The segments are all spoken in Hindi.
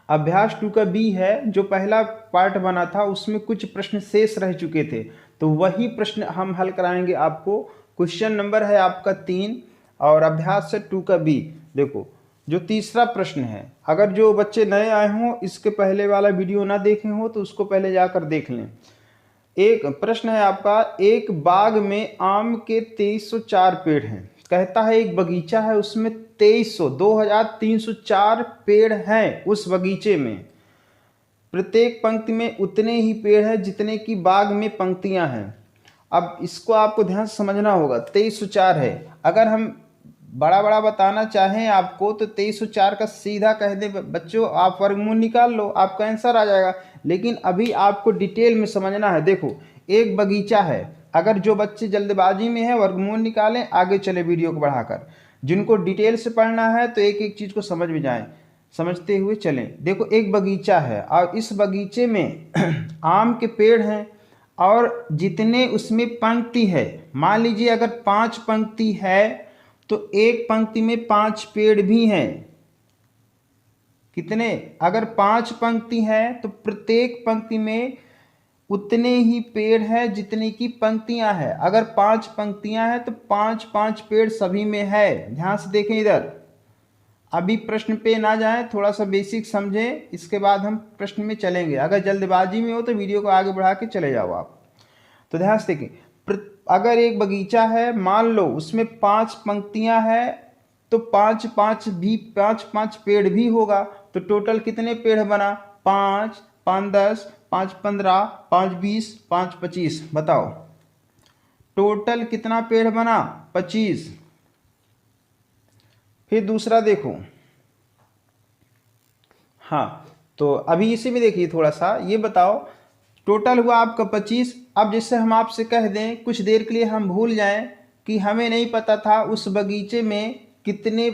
अभ्यास 2 का बी है, जो पहला पार्ट बना था उसमें कुछ प्रश्न शेष रह चुके थे, तो वही प्रश्न हम हल कराएंगे आपको। क्वेश्चन नंबर है आपका 3 और अभ्यास से 2 का बी। देखो जो तीसरा प्रश्न है, अगर जो बच्चे नए आए हों, इसके पहले वाला वीडियो ना देखे हो तो उसको पहले जाकर देख लें। एक प्रश्न है आपका, एक बाग में आम के 2304 पेड़ हैं। कहता है एक बगीचा है, उसमें 2304 पेड़ हैं। उस बगीचे में प्रत्येक पंक्ति में उतने ही पेड़ हैं जितने की बाग में पंक्तियां हैं। अब इसको आपको ध्यान से समझना होगा। 2304 है, अगर हम बड़ा बड़ा बताना चाहें आपको तो 2304 का सीधा कह दे बच्चों आप वर्गमूल निकाल लो, आपका आंसर आ जाएगा। लेकिन अभी आपको डिटेल में समझना है। देखो एक बगीचा है, अगर जो बच्चे जल्दबाजी में है वर्गमूल निकालें, आगे चले वीडियो को बढ़ाकर। जिनको डिटेल से पढ़ना है तो एक एक चीज़ को समझ में जाएं, समझते हुए चलें। देखो एक बगीचा है और इस बगीचे में आम के पेड़ हैं और जितने उसमें पंक्ति है, मान लीजिए अगर 5 पंक्ति है तो एक पंक्ति में 5 पेड़ भी हैं। कितने? अगर 5 पंक्ति है तो प्रत्येक पंक्ति में उतने ही पेड़ हैं जितने की पंक्तियां हैं। अगर 5 पंक्तियां हैं तो 5 पेड़ सभी में है। ध्यान से देखें इधर, अभी प्रश्न पे ना जाएं, थोड़ा सा बेसिक समझें, इसके बाद हम प्रश्न में चलेंगे। अगर जल्दबाजी में हो तो वीडियो को आगे बढ़ा के चले जाओ आप। तो ध्यान से देखें, अगर एक बगीचा है, मान लो उसमें 5 पंक्तियां हैं तो 5 पेड़ भी होगा। तो टोटल कितने पेड़ बना? 5 5 10 5 15 5 20 5 25। बताओ टोटल कितना पेड़ बना? 25। फिर दूसरा देखो, हाँ तो अभी इसी में देखिए थोड़ा सा, ये बताओ टोटल हुआ आपका 25। अब जैसे हम आपसे कह दें, कुछ देर के लिए हम भूल जाएं कि हमें नहीं पता था उस बगीचे में कितने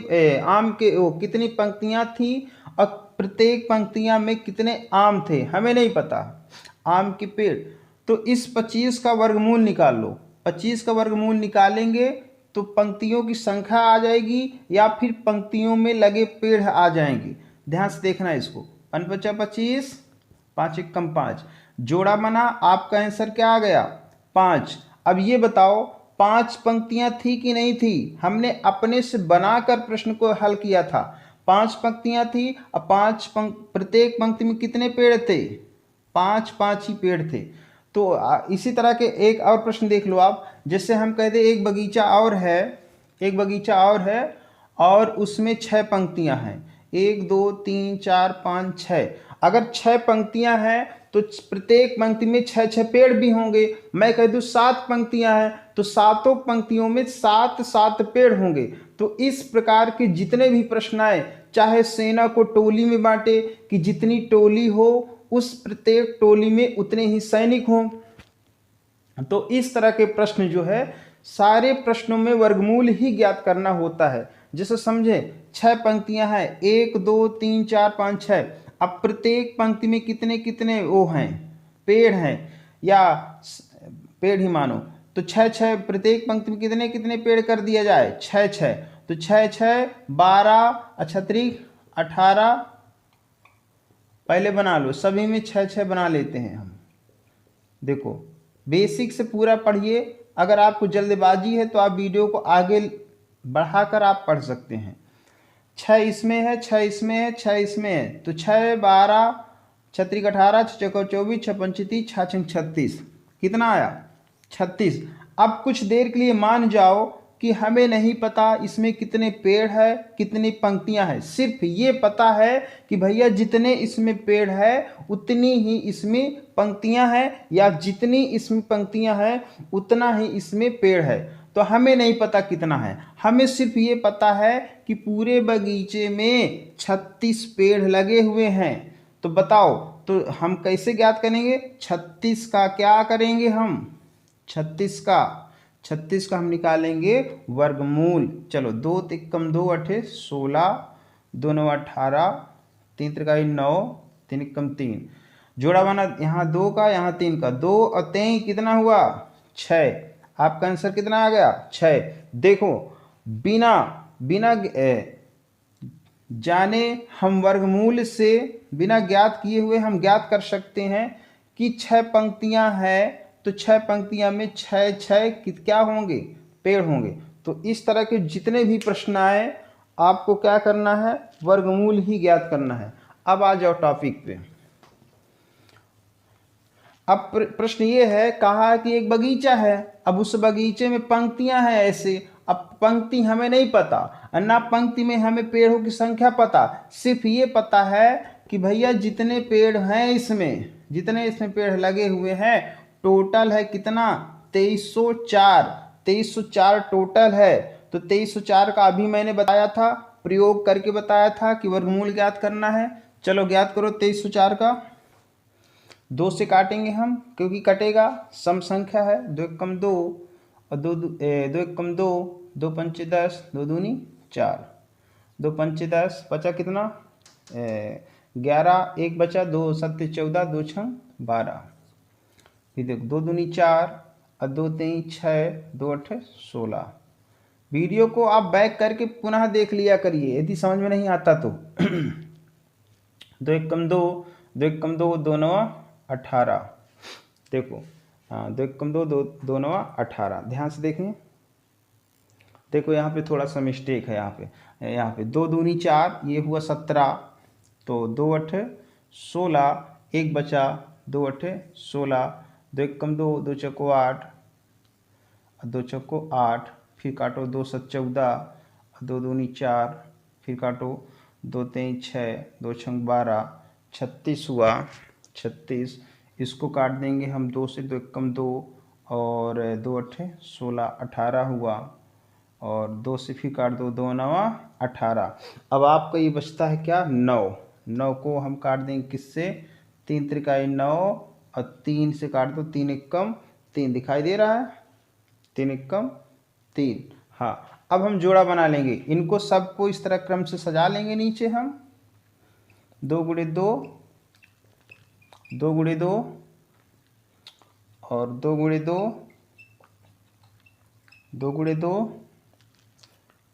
आम के कितनी पंक्तियां थी और प्रत्येक पंक्तियां में कितने आम थे, हमें नहीं पता आम के पेड़। तो इस 25 का वर्गमूल निकाल लो। 25 का वर्गमूल निकालेंगे तो पंक्तियों की संख्या आ जाएगी या फिर पंक्तियों में लगे पेड़ आ जाएंगे। ध्यान से देखना इसको। 5 × 25 5 × 5 जोड़ा बना, आपका आंसर क्या आ गया? 5। अब ये बताओ 5 पंक्तियां थी कि नहीं थी? हमने अपने से बनाकर प्रश्न को हल किया था। 5 पंक्तियां थी और प्रत्येक पंक्ति में कितने पेड़ थे? 5 ही पेड़ थे। तो इसी तरह के एक और प्रश्न देख लो आप। जैसे हम कहते एक बगीचा और है, एक बगीचा और है और उसमें 6 पंक्तियां हैं, 1 2 3 4 5 6। अगर 6 पंक्तियां हैं तो प्रत्येक पंक्ति में 6 पेड़ भी होंगे। मैं कह दूं 7 पंक्तियां हैं तो सातों पंक्तियों में 7 पेड़ होंगे। तो इस प्रकार के जितने भी प्रश्न आए, चाहे सेना को टोली में बांटे कि जितनी टोली हो उस प्रत्येक टोली में उतने ही सैनिक हों, तो इस तरह के प्रश्न जो है सारे प्रश्नों में वर्गमूल ही ज्ञात करना होता है। जैसे समझे 6 पंक्तियां हैं, 1 2 3 4 5 6। अब प्रत्येक पंक्ति में कितने कितने वो हैं, पेड़ हैं, या पेड़ ही मानो तो 6 प्रत्येक पंक्ति में कितने कितने पेड़ कर दिया जाए? 6 तो 6 12 अच्छा 18। पहले बना लो, सभी में 6 बना लेते हैं हम। देखो बेसिक से पूरा पढ़िए। अगर आपको जल्दबाजी है तो आप वीडियो को आगे बढ़ाकर आप पढ़ सकते हैं। 6 इसमें है, 6 इसमें है, 6 इसमें है, तो 6 12 6 × 18 6 × 24 6 × 35 6 × 36 कितना आया? 36। अब कुछ देर के लिए मान जाओ कि हमें नहीं पता इसमें कितने पेड़ है कितनी पंक्तियां हैं, सिर्फ ये पता है कि भैया जितने इसमें पेड़ है उतनी ही इसमें पंक्तियां हैं, या जितनी इसमें पंक्तियां हैं उतना ही इसमें पेड़ है। तो हमें नहीं पता कितना है, हमें सिर्फ ये पता है कि पूरे बगीचे में 36 पेड़ लगे हुए हैं। तो बताओ तो हम कैसे ज्ञात करेंगे? 36 का क्या करेंगे हम? 36 का हम निकालेंगे वर्गमूल। चलो 2 × 2 8 16 2 9 18 3 × 9 3 × 3 जोड़ा बना, यहाँ 2 का यहाँ 3 का, 2 और 3 कितना हुआ? 6। आपका आंसर कितना आ गया? 6। देखो बिना जाने हम वर्गमूल से बिना ज्ञात किए हुए हम ज्ञात कर सकते हैं कि 6 पंक्तियां हैं, तो 6 पंक्तियां में 6 6 क्या होंगे, पेड़ होंगे। तो इस तरह के जितने भी प्रश्न आए आपको क्या करना है, वर्गमूल ही ज्ञात करना है। अब आ जाओ टॉपिक पे। अब प्रश्न ये है, कहा कि एक बगीचा है, अब उस बगीचे में पंक्तियां हैं ऐसे। अब पंक्ति हमें नहीं पता, ना पंक्ति में हमें पेड़ों की संख्या पता, सिर्फ ये पता है कि भैया जितने पेड़ हैं इसमें, जितने इसमें पेड़ लगे हुए हैं टोटल है कितना, 2304। 2304 टोटल है। तो 2304 का अभी मैंने बताया था, प्रयोग करके बताया था कि वर्गमूल ज्ञात करना है। चलो ज्ञात करो 2304 का। 2 से काटेंगे हम क्योंकि कटेगा, सम संख्या है। 2 एकम 2 और 2 एकम 2, 2 पंचे 10, 2 दूनी 4, 2 पंचे 10, बचा कितना 11, 1 बचा, 2 सत्ते 14, 2 छंग 12। फिर देखो 2 दूनी 4 और 2 तीन 6, 2 अठे 16। वीडियो को आप बैक करके पुनः देख लिया करिए यदि समझ में नहीं आता तो। 2 एकम 2, 2 एकम 2, 2 नवा 18। देखो 2 एकम 2, 2 नवा 18। ध्यान से देखें, देखो यहाँ पे थोड़ा सा मिस्टेक है। यहाँ पे 2 दूनी 4, ये हुआ 17, तो 2 अठे 16, 1 बचा, 2 अठे 16, 2 एकम 2, 2 चौको 8, 2 चौको 8, फिर काटो 2 सत 14, 2 दूनी 4, फिर काटो 2 तीन 6, 2 छंग 12, 36 हुआ। 36 इसको काट देंगे हम 2 से, 2 एकम 2 और 2 अठे 16, 18 हुआ। और 2 से फिर काट दो, 2 नवा 18। अब आपका ये बचता है क्या, 9। 9 को हम काट देंगे किससे, 3 त्रिकाई 9 और 3 से काट दो, 3 एकम 3 दिखाई दे रहा है, 3 एकम 3। हाँ अब हम जोड़ा बना लेंगे, इनको सबको इस तरह क्रम से सजा लेंगे। नीचे हम 2 गुणे 2, 2 गुणे 2 और 2 गुणे 2, 2 गुणे 2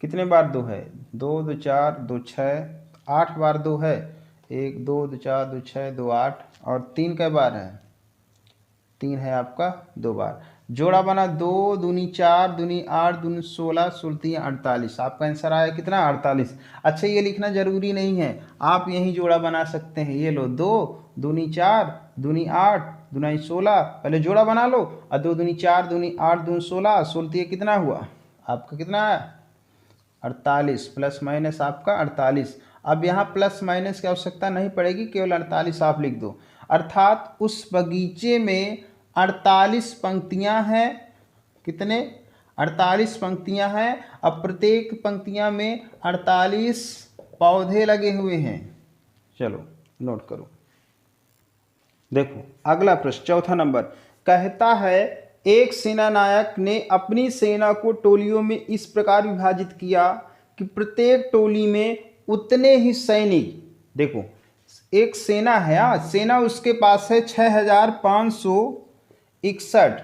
कितने बार 2 है, 2 2 4 2 6, 8 बार 2 है। 1 2 2 4 2 6 2 8 और 3 कै बार है, 3 है आपका 2 बार। जोड़ा बना 2 दूनी 4 दूनी 8 दूनी 16, 16 48। आपका आंसर आया कितना, 48। अच्छा ये लिखना जरूरी नहीं है, आप यही जोड़ा बना सकते हैं। ये लो 2 दूनी 4 दूनी 8 दूनी 16, पहले जोड़ा बना लो, और 2 दूनी 4 दूनी 8 दूनी 16, 16 कितना हुआ आपका, कितना है 48, प्लस माइनस आपका 48। अब यहाँ प्लस माइनस की आवश्यकता नहीं पड़ेगी, केवल 48 आप लिख दो। अर्थात उस बगीचे में 48 पंक्तियां हैं। कितने, 48 पंक्तियां हैं। अब प्रत्येक पंक्तियां में 48 पौधे लगे हुए हैं। चलो नोट करो। देखो अगला प्रश्न, चौथा नंबर, कहता है एक सेनानायक ने अपनी सेना को टोलियों में इस प्रकार विभाजित किया कि प्रत्येक टोली में उतने ही सैनिक, देखो एक सेना है, सेना उसके पास है 6561,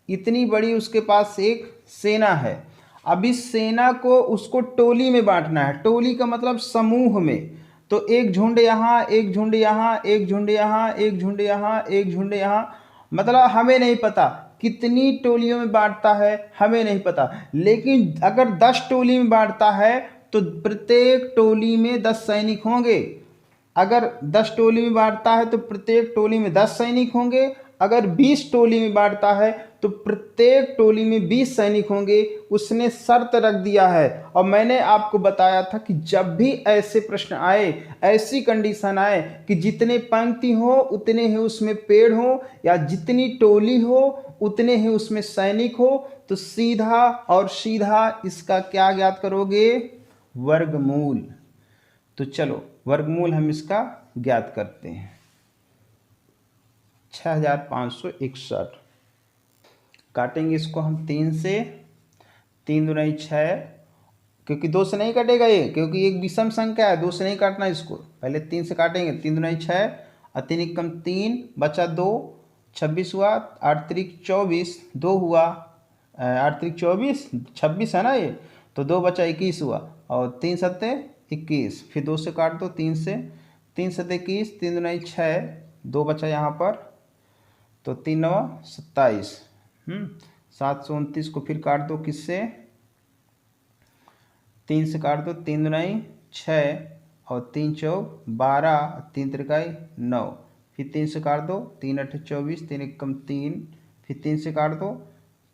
इतनी बड़ी उसके पास एक सेना है। अब इस सेना को उसको टोली में बांटना है। टोली का मतलब समूह में। तो एक झुंड यहाँ, एक झुंड यहाँ, एक झुंड यहाँ, एक झुंड यहाँ, एक झुंड यहाँ, मतलब हमें नहीं पता कितनी टोलियों में बांटता है, हमें नहीं पता। लेकिन अगर 10 टोली में बांटता है तो प्रत्येक टोली में 10 सैनिक होंगे। अगर 10 टोली में बांटता है तो प्रत्येक टोली में 10 सैनिक होंगे। अगर 20 टोली में बांटता है तो प्रत्येक टोली में 20 सैनिक होंगे। उसने शर्त रख दिया है। और मैंने आपको बताया था कि जब भी ऐसे प्रश्न आए, ऐसी कंडीशन आए कि जितने पंक्ति हो उतने ही उसमें पेड़ हो, या जितनी टोली हो उतने ही उसमें सैनिक हो, तो सीधा और सीधा इसका क्या ज्ञात करोगे, वर्गमूल। तो चलो वर्गमूल हम इसका ज्ञात करते हैं। 6561 काटेंगे इसको हम 3 से, 3 दूनी 6, क्योंकि 2 से नहीं कटेगा ये, क्योंकि एक विषम संख्या है, 2 से नहीं काटना इसको, पहले 3 से काटेंगे। 3 दूनी 6 और 3 एकम 3, बचा 2, 26 हुआ, 8 त्रिक 24, 2 हुआ, 8 त्रिक 24, 26 है ना ये, तो 2 बचा 21 हुआ, और 3 सत्ते 21, फिर 2 से काट दो, 3 से 21, 3 दूनी 6, 2 बचा यहाँ पर, तो 3 9 27, 729 को फिर काट दो किससे, 3 से काट दो, 3 दूनी 6 और 3 चौक 12, 3 त्रिकाई 9, फिर 3 से काट दो, 3 8 24, 3 एकम 3, फिर 3 से काट दो,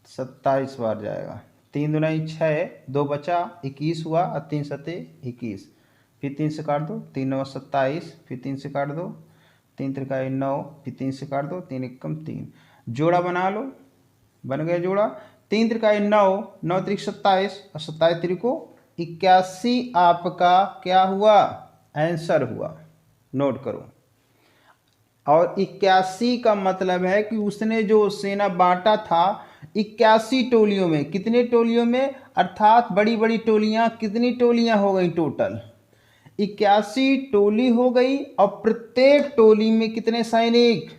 27 बार जाएगा, 3 दूनी 6, 2 बचा 21 हुआ और 3 सते 21, फिर 3 से काट दो, 3 9 27, फिर 3 से काट दो, 3 त्रिकाई 9, फिर 3 से काट दो, 3 एकम 3, जोड़ा बना लो, बन गया जोड़ा, 3 त्रिकाई 9, 9 त्रिक 27 और 27 त्रिको 81 आपका क्या हुआ, आंसर हुआ। नोट करो। और 81 का मतलब है कि उसने जो सेना बांटा था 81 टोलियों में, कितने टोलियों में, अर्थात बड़ी बड़ी टोलियां, कितनी टोलियां हो गई टोटल, 81 टोली हो गई। और प्रत्येक टोली में कितने सैनिक,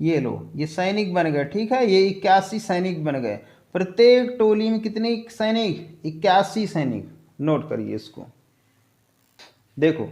ये लो ये सैनिक बन गए, ठीक है, ये 81 सैनिक बन गए। प्रत्येक टोली में कितने सैनिक, 81 सैनिक। नोट करिए इसको। देखो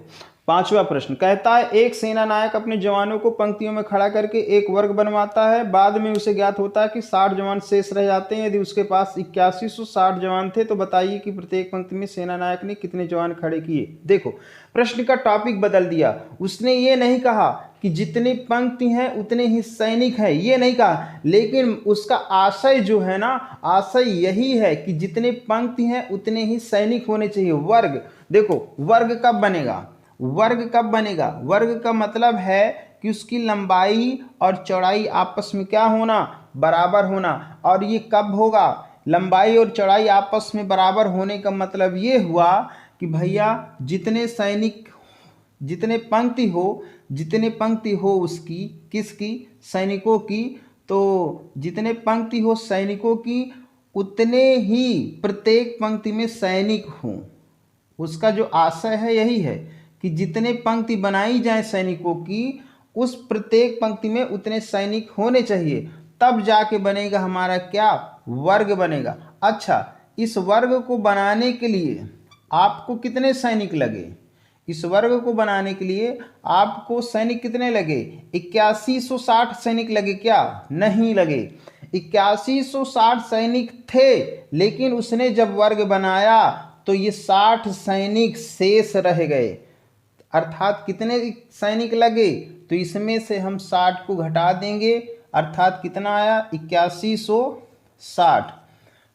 5वां प्रश्न कहता है एक सेना नायक अपने जवानों को पंक्तियों में खड़ा करके एक वर्ग बनवाता है, बाद में उसे ज्ञात होता है कि 60 जवान शेष रह जाते हैं। यदि उसके पास 8160 जवान थे तो बताइए कि प्रत्येक पंक्ति में सेना नायक ने कितने जवान खड़े किए। देखो प्रश्न का टॉपिक बदल दिया, उसने ये नहीं कहा कि जितनी पंक्ति हैं उतने ही सैनिक हैं, ये नहीं कहा, लेकिन उसका आशय जो है ना, आशय यही है कि जितने पंक्ति हैं उतने ही सैनिक होने चाहिए। वर्ग, देखो वर्ग कब बनेगा, वर्ग कब बनेगा, वर्ग का मतलब है कि उसकी लंबाई और चौड़ाई आपस में क्या होना, बराबर होना। और ये कब होगा, लंबाई और चौड़ाई आपस में बराबर होने का मतलब ये हुआ कि भैया जितने सैनिक, जितने पंक्ति हो उसकी, किसकी, सैनिकों की, तो जितने पंक्ति हो सैनिकों की उतने ही प्रत्येक पंक्ति में सैनिक हों। उसका जो आशय है यही है कि जितने पंक्ति बनाई जाए सैनिकों की, उस प्रत्येक पंक्ति में उतने सैनिक होने चाहिए, तब जाके बनेगा हमारा क्या, वर्ग बनेगा। अच्छा, इस वर्ग को बनाने के लिए आपको कितने सैनिक लगे, इस वर्ग को बनाने के लिए आपको सैनिक कितने लगे, 8160 सैनिक लगे क्या, नहीं लगे। 8160 सैनिक थे, लेकिन उसने जब वर्ग बनाया तो ये 60 सैनिक शेष रह गए। अर्थात कितने सैनिक लगे, तो इसमें से हम 60 को घटा देंगे, अर्थात कितना आया, 8160।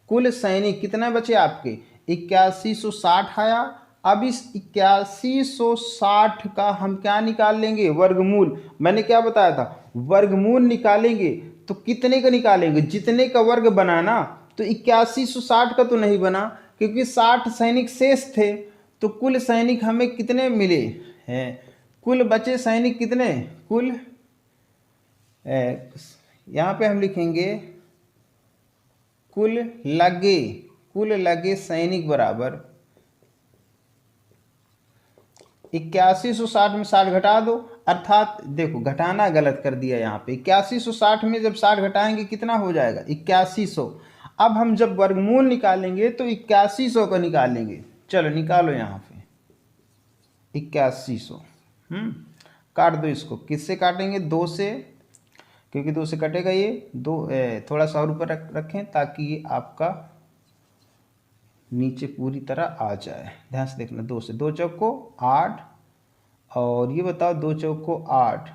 कुल सैनिक कितना बचे आपके, 8160 आया। अब इस 8160 का हम क्या निकाल लेंगे, वर्गमूल। मैंने क्या बताया था, वर्गमूल निकालेंगे तो कितने का निकालेंगे, जितने का वर्ग बनाना, तो 8160 का तो नहीं बना क्योंकि 60 सैनिक शेष थे। तो कुल सैनिक हमें कितने मिले हैं, कुल बचे सैनिक कितने, कुल यहाँ पे हम लिखेंगे कुल लगे सैनिक बराबर 8160 में 60 घटा दो, अर्थात देखो घटाना गलत कर दिया यहाँ पे, 8160 में जब 60 घटाएंगे कितना हो जाएगा, 8100। अब हम जब वर्गमूल निकालेंगे तो 8100 का निकालेंगे। चलो निकालो यहाँ पे 8100, काट दो इसको, किससे काटेंगे, 2 से, क्योंकि 2 से कटेगा ये, 2 थोड़ा सा और ऊपर रखें ताकि ये आपका नीचे पूरी तरह आ जाए। ध्यान से देखना, 2 से 2 चौक को 8, और ये बताओ 2 चौक को 8,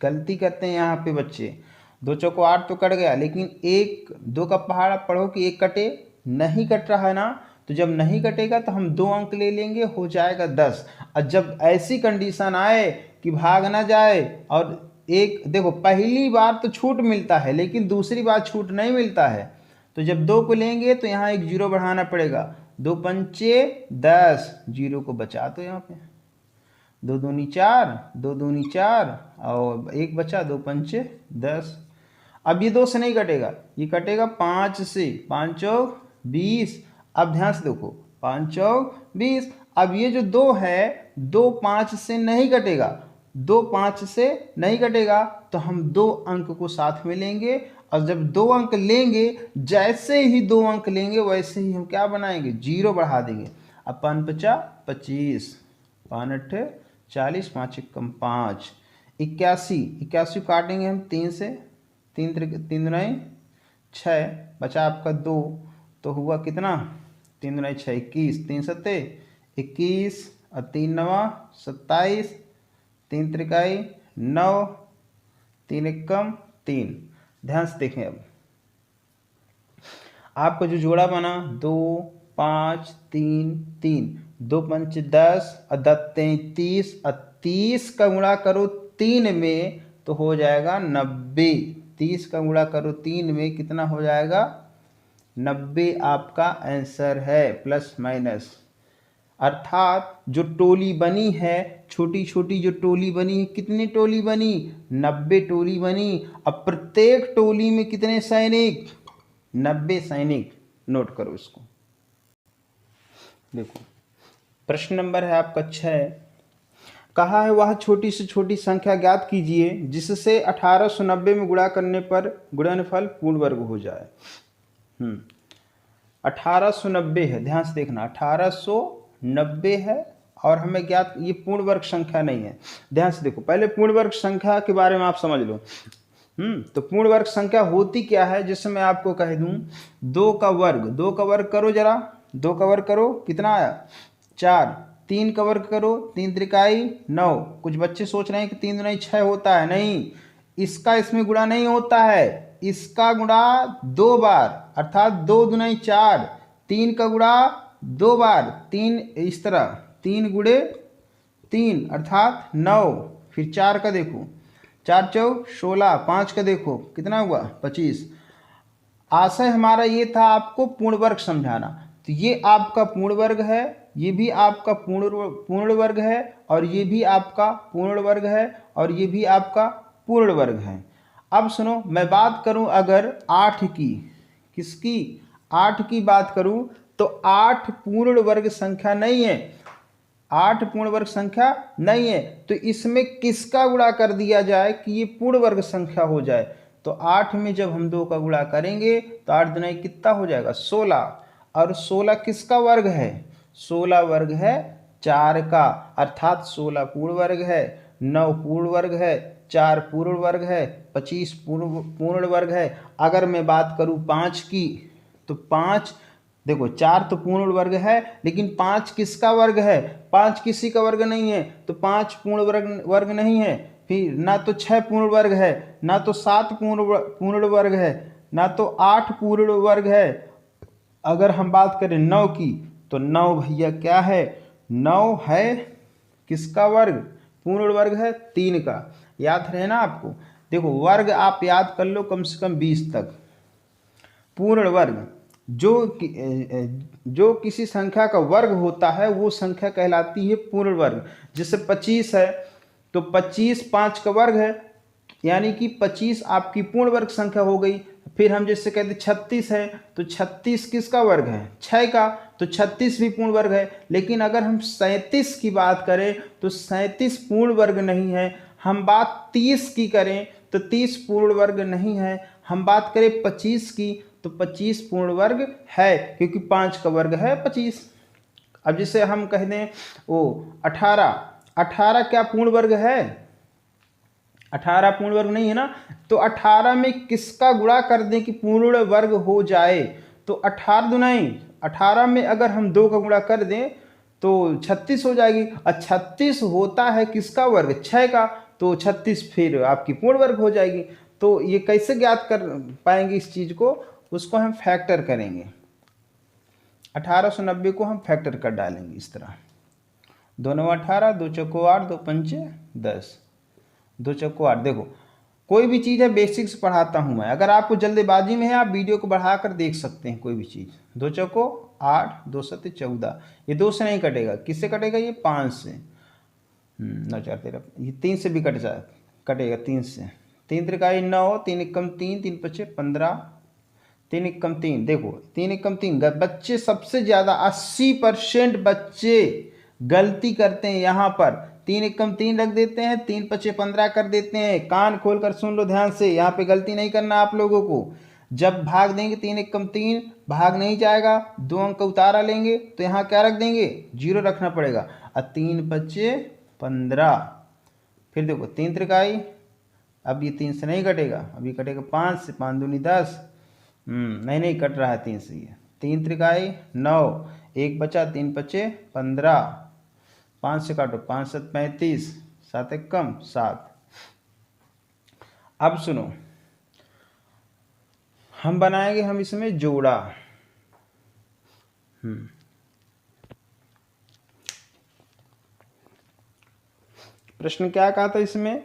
गलती करते हैं यहाँ पे बच्चे, 2 चौक को 8 तो कट गया, लेकिन 1 2 का पहाड़ा पढ़ो कि 1 कटे, नहीं कट रहा है ना, तो जब नहीं कटेगा तो हम 2 अंक ले लेंगे, हो जाएगा 10। और जब ऐसी कंडीशन आए कि भाग ना जाए, और एक देखो पहली बार तो छूट मिलता है लेकिन दूसरी बार छूट नहीं मिलता है, तो जब 2 को लेंगे तो यहाँ एक 0 बढ़ाना पड़ेगा, 2 पंचे 10, 0 को बचा दो यहाँ पे, 2 दूनी 4, 2 दूनी 4 और 1 बचा, 2 पंचे 10। अब ये 2 से नहीं कटेगा, ये कटेगा 5 से, 5 चौक 20। अब ध्यान से देखो 5 चौक 20। अब ये जो 2 है, 2 5 से नहीं कटेगा, 2 5 से नहीं कटेगा, तो हम 2 अंक को साथ में लेंगे, और जब 2 अंक लेंगे, जैसे ही 2 अंक लेंगे वैसे ही हम क्या बनाएंगे, 0 बढ़ा देंगे। अब 5 पचा 25, 5 अट्ठे 40, 5 एकम 5, 81 काटेंगे हम 3 से, 3 दूनी 6, बचा आपका 2, तो हुआ कितना 3 दूनी 6, 21, 3 सत्ते 21 और 3 नवा 27, 3 त्रिकाई 9, 3 एकम 3। ध्यान से देखें, अब आपका जो जोड़ा बना 2 5 3 3, 2 पंच 10 और 10 33 और 30 का गुणा करो 3 में तो हो जाएगा 90। 30 का गुणा करो 3 में कितना हो जाएगा 90 आपका आंसर है, प्लस माइनस। अर्थात जो टोली बनी है, छोटी छोटी जो टोली बनी है, कितनी टोली बनी 90 टोली बनी। अब प्रत्येक टोली में कितने सैनिक 90 सैनिक। नोट करो इसको। देखो प्रश्न नंबर है आपका 6। कहा है वह छोटी से छोटी संख्या ज्ञात कीजिए जिससे 1890 में गुणा करने पर गुणनफल पूर्ण वर्ग हो जाए। 1890 है, ध्यान से देखना 1890 है और हमें ज्ञात, ये पूर्ण वर्ग संख्या नहीं है। ध्यान से देखो, पहले पूर्ण वर्ग संख्या के बारे में आप समझ लो। तो पूर्ण वर्ग संख्या होती क्या है, जिससे मैं आपको कह दूं 2 का वर्ग करो, जरा 2 का वर्ग करो, कितना आया 4, 3 का वर्ग करो, 3 त्रिकाई 9। कुछ बच्चे सोच रहे हैं कि 3 दूनी 6 होता है, नहीं, इसका इसमें गुणा नहीं होता है, इसका गुणा 2 बार, अर्थात 2 दूनी 4, 3 का गुणा 2 बार, 3 इस तरह 3 गुणे 3 अर्थात 9, फिर 4 का देखो 4 चौक 16, 5 का देखो कितना हुआ 25। आशय हमारा ये था आपको पूर्ण वर्ग समझाना। तो ये आपका पूर्ण वर्ग है, ये भी आपका पूर्ण वर्ग है, और ये भी आपका पूर्ण वर्ग है, और ये भी आपका पूर्ण वर्ग है। अब सुनो, मैं बात करूं अगर 8 की, किसकी 8 की बात करूं तो 8 पूर्ण वर्ग संख्या नहीं है, 8 पूर्ण वर्ग संख्या नहीं है। तो इसमें किसका गुणा कर दिया जाए कि ये पूर्ण वर्ग संख्या हो जाए। तो 8 में जब हम 2 का गुणा करेंगे तो 8 दूनी कितना हो जाएगा 16, और 16 किसका वर्ग है 16 वर्ग है 4 का, अर्थात 16 पूर्ण वर्ग है, 9 पूर्ण वर्ग है, 4 पूर्ण वर्ग है, 25 पूर्ण वर्ग है। अगर मैं बात करूं 5 की तो 5 देखो, 4 तो पूर्ण वर्ग है, लेकिन 5 किसका वर्ग है 5 किसी का वर्ग नहीं है, तो 5 पूर्ण वर्ग नहीं है। फिर ना तो 6 पूर्ण वर्ग है, ना तो 7 पूर्ण वर्ग है, ना तो 8 पूर्ण वर्ग है। अगर हम बात करें 9 की तो 9 भैया क्या है 9 है किसका वर्ग पूर्ण वर्ग है 3 का। याद रहे ना आपको। देखो वर्ग आप याद कर लो कम से कम 20 तक। पूर्ण वर्ग जो किसी संख्या का वर्ग होता है वो संख्या कहलाती है पूर्ण वर्ग। जैसे 25 है तो 25 5 का वर्ग है, यानी कि 25 आपकी पूर्ण वर्ग संख्या हो गई। फिर हम जैसे कहते 36 है तो 36 किसका वर्ग है 6 का, तो 36 भी पूर्ण वर्ग है। लेकिन अगर हम 37 की बात करें तो 37 पूर्ण वर्ग नहीं है। हम बात 30 की करें तो 30 पूर्ण वर्ग नहीं है। हम बात करें 25 की तो 25 पूर्ण वर्ग है, क्योंकि 5 का वर्ग है 25। अब जैसे हम कह दें 18 क्या पूर्ण वर्ग है 18 पूर्ण वर्ग नहीं है ना। तो 18 में किसका गुणा कर दें कि पूर्ण वर्ग हो जाए, तो 18 दुनाई 18 में अगर हम 2 का गुणा कर दें तो 36 हो जाएगी। और 36 होता है किसका वर्ग 6 का, तो 36 फिर आपकी पूर्ण वर्ग हो जाएगी। तो ये कैसे ज्ञात कर पाएंगे इस चीज़ को, उसको हम फैक्टर करेंगे। 1890 को हम फैक्टर कर डालेंगे इस तरह। 2 9 18, 2 चौको 8, 2 पंचे 10, 2 चौको 8। देखो कोई भी चीज़ है बेसिक्स पढ़ाता हूँ मैं, अगर आपको जल्दबाजी में है आप वीडियो को बढ़ाकर देख सकते हैं कोई भी चीज़। 2 चौको 8, 2 सत्ते 14, ये 2 से नहीं कटेगा, किससे कटेगा ये 5 से। 9 4 13, ये 3 से भी कटेगा 3 से। 3 त्रिकाई 9, 3 एकम 3, 3 पचे 15, 3 एकम 3। देखो 3 एकम 3, बच्चे सबसे ज़्यादा 80% बच्चे गलती करते हैं यहाँ पर। 3 एकम 3 रख देते हैं, 3 पचे 15 कर देते हैं। कान खोल कर सुन लो ध्यान से, यहाँ पे गलती नहीं करना आप लोगों को। जब भाग देंगे 3 एक कम 3, भाग नहीं जाएगा, 2 अंक का उतारा लेंगे तो यहाँ क्या रख देंगे, 0 रखना पड़ेगा। और 3 बचे 15। फिर देखो 3 त्रिकाई, अब ये 3 से नहीं कटेगा, अब ये कटेगा 5 से, 5 दूनी 10। नहीं कट रहा है 3 से, ये 3 त्रिकाई 9, 1 बचा, 3 बचे 15, 5 से काटो, 5 7 35, 7 एक कम 7। अब सुनो, हम बनाएंगे हम इसमें जोड़ा। प्रश्न क्या कहा था इसमें,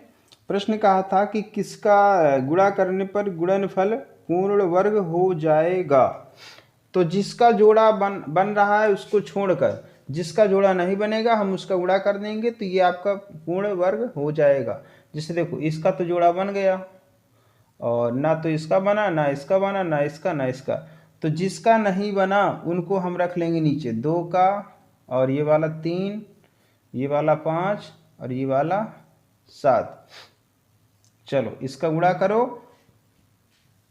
प्रश्न कहा था कि किसका गुणा करने पर गुणनफल पूर्ण वर्ग हो जाएगा। तो जिसका जोड़ा बन रहा है उसको छोड़कर जिसका जोड़ा नहीं बनेगा हम उसका गुणा कर देंगे, तो ये आपका पूर्ण वर्ग हो जाएगा। जैसे देखो इसका तो जोड़ा बन गया, और ना तो इसका बना, ना इसका बना, ना इसका, ना इसका। तो जिसका नहीं बना उनको हम रख लेंगे नीचे, 2 का, और ये वाला 3, ये वाला 5, और ये वाला 7। चलो इसका गुणा करो,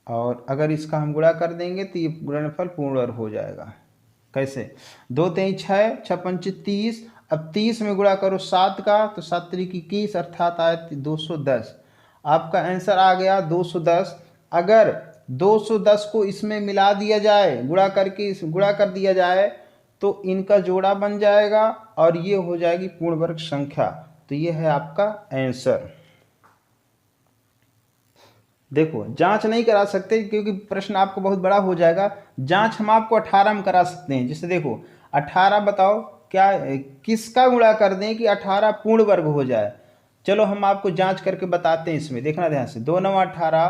और अगर इसका हम गुणा कर देंगे तो ये गुणनफल पूर्ण वर्ग हो जाएगा। कैसे, 2 3 6, 6 5 30। अब 30 में गुणा करो 7 का, तो 7 3 21, अर्थात आए 210। आपका आंसर आ गया 210। अगर 210 को इसमें मिला दिया जाए, गुणा कर दिया जाए, तो इनका जोड़ा बन जाएगा और ये हो जाएगी पूर्ण वर्ग संख्या। तो ये है आपका आंसर। देखो जांच नहीं करा सकते क्योंकि प्रश्न आपको बहुत बड़ा हो जाएगा। जांच हम आपको 18 में करा सकते हैं। जैसे देखो 18 बताओ क्या किसका गुणा कर दें कि 18 पूर्ण वर्ग हो जाए। चलो हम आपको जांच करके बताते हैं। इसमें देखना ध्यान से, 2 9 18,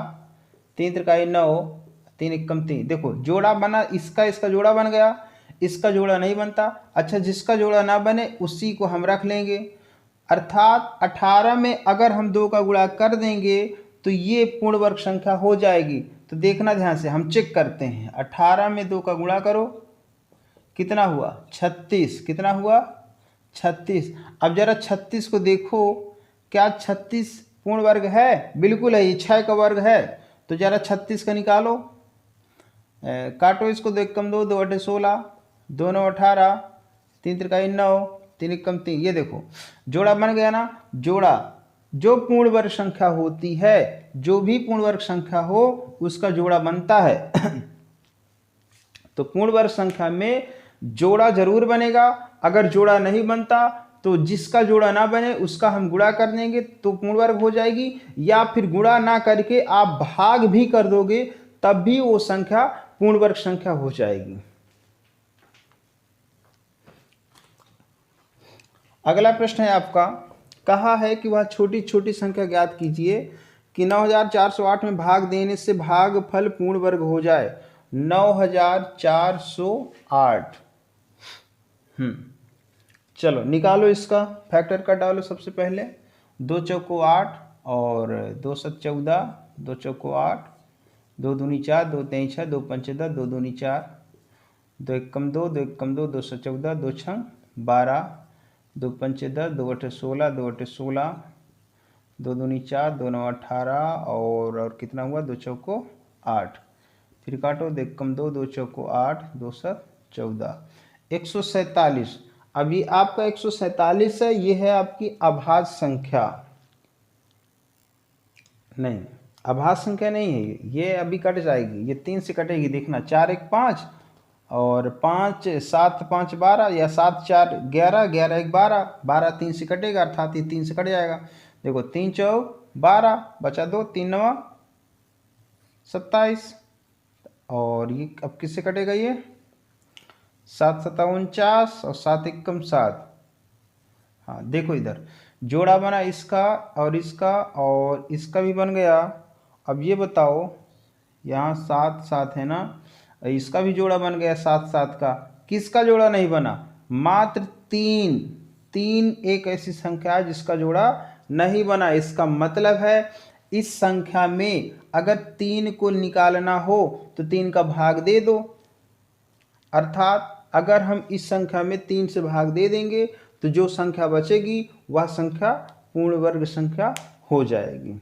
3 त्रिकाई 9, 3 एक कम 3। देखो जोड़ा बना, इसका जोड़ा बन गया, इसका जोड़ा नहीं बनता। अच्छा जिसका जोड़ा ना बने उसी को हम रख लेंगे, अर्थात 18 में अगर हम 2 का गुणा कर देंगे तो ये पूर्ण वर्ग संख्या हो जाएगी। तो देखना ध्यान से, हम चेक करते हैं। 18 में 2 का गुणा करो, कितना हुआ 36। कितना हुआ 36। अब जरा 36 को देखो, क्या 36 पूर्ण वर्ग है? बिल्कुल है, ये 6 का वर्ग है। तो जरा 36 का निकालो, काटो इसको, 2 एक कम 2, 2 8 16, 2 9 18, 3 त्रिकाई 9, 3 एक कम 3। ये देखो जोड़ा बन गया ना। जोड़ा जो पूर्ण वर्ग संख्या होती है, जो भी पूर्ण वर्ग संख्या हो उसका जोड़ा बनता है। तो पूर्ण वर्ग संख्या में जोड़ा जरूर बनेगा। अगर जोड़ा नहीं बनता तो जिसका जोड़ा ना बने उसका हम गुणा कर देंगे तो पूर्ण वर्ग हो जाएगी, या फिर गुणा ना करके आप भाग भी कर दोगे तब भी वो संख्या पूर्ण वर्ग संख्या हो जाएगी। अगला प्रश्न है आपका, कहा है कि वह छोटी छोटी संख्या ज्ञात कीजिए कि 9408 में भाग देने से भागफल पूर्ण वर्ग हो जाए। 9408। चलो निकालो, इसका फैक्टर कर डालो। सबसे पहले 2 चौको 8 और 2 7 14, 2 चौको 8, 2 दूनी 4, 2 3 6, 2 5 10, 2 दूनी 4, 2 एक कम 2, 2 एक कम 2, 2 7 14, 2 6 12, 2 5 10, 2 8 16, 2 8 16, 2 दूनी 4, 2 9 18, और कितना हुआ 2 चौको 8। फिर काटो, 2 एक कम 2, 2 चौको 8, 2 7 14, 147। अभी आपका 147 है, ये है आपकी अभाज्य संख्या। नहीं, अभाज्य संख्या नहीं है ये अभी कट जाएगी, ये 3 से कटेगी। देखना 4 एक 5, और 5 7 5 12, या 7 4 11, 11 एक 12, 12 3 से कटेगा, अर्थात ये 3 से कट जाएगा। देखो 3 चौक 12, बचा 2, 3 9 27, और ये अब किससे कटेगा, ये 7 7 49, और 7 एक कम 7। हाँ देखो इधर जोड़ा बना इसका और इसका, और इसका भी बन गया। अब ये बताओ, यहाँ 7 7 है ना, इसका भी जोड़ा बन गया 7 7 का। किसका जोड़ा नहीं बना? मात्र 3। 3 एक ऐसी संख्या है जिसका जोड़ा नहीं बना। इसका मतलब है इस संख्या में अगर 3 को निकालना हो तो 3 का भाग दे दो, अर्थात अगर हम इस संख्या में 3 से भाग दे देंगे तो जो संख्या बचेगी वह संख्या पूर्ण वर्ग संख्या हो जाएगी।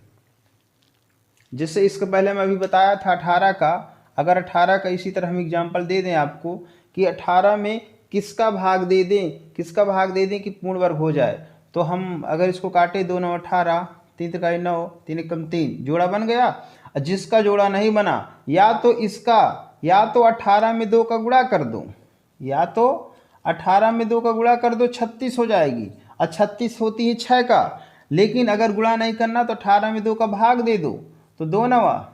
जैसे इसके पहले मैं अभी बताया था 18 का, अगर 18 का इसी तरह हम एग्जाम्पल दे दें आपको कि 18 में किसका भाग दे दें, किसका भाग दे दें कि पूर्ण वर्ग हो जाए, तो हम अगर इसको काटे 2 9 18, 3 त्रिकाई 9, 3 एकम 3, जोड़ा बन गया। जिसका जोड़ा नहीं बना, या तो इसका, या तो 18 में 2 का गुणा कर दो, या तो 18 में 2 का गुणा कर दो, 36 हो जाएगी। और 36 होती है 6 का, लेकिन अगर गुणा नहीं करना तो 18 में 2 का भाग दे दो, तो 2 नवा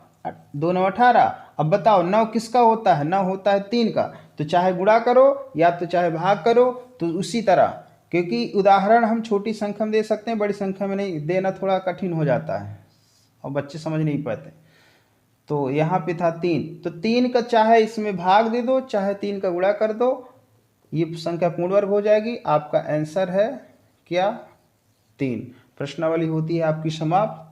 2 9 18। अब बताओ 9 किसका होता है, 9 होता है 3 का। तो चाहे गुणा करो या तो चाहे भाग करो, तो उसी तरह, क्योंकि उदाहरण हम छोटी संख्या में दे सकते हैं, बड़ी संख्या में नहीं, देना थोड़ा कठिन हो जाता है और बच्चे समझ नहीं पाते। तो यहाँ पे था 3, तो 3 का चाहे इसमें भाग दे दो, चाहे 3 का गुणा कर दो, ये संख्या पूर्ण वर्ग हो जाएगी। आपका आंसर है क्या, 3। प्रश्नावली होती है आपकी समाप्त।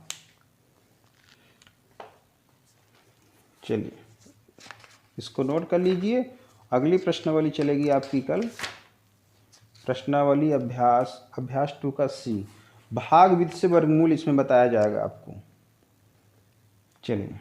चलिए इसको नोट कर लीजिए। अगली प्रश्नावली चलेगी आपकी कल, प्रश्नावली अभ्यास 2 का सी, भाग विधि से वर्गमूल इसमें बताया जाएगा आपको। चलिए।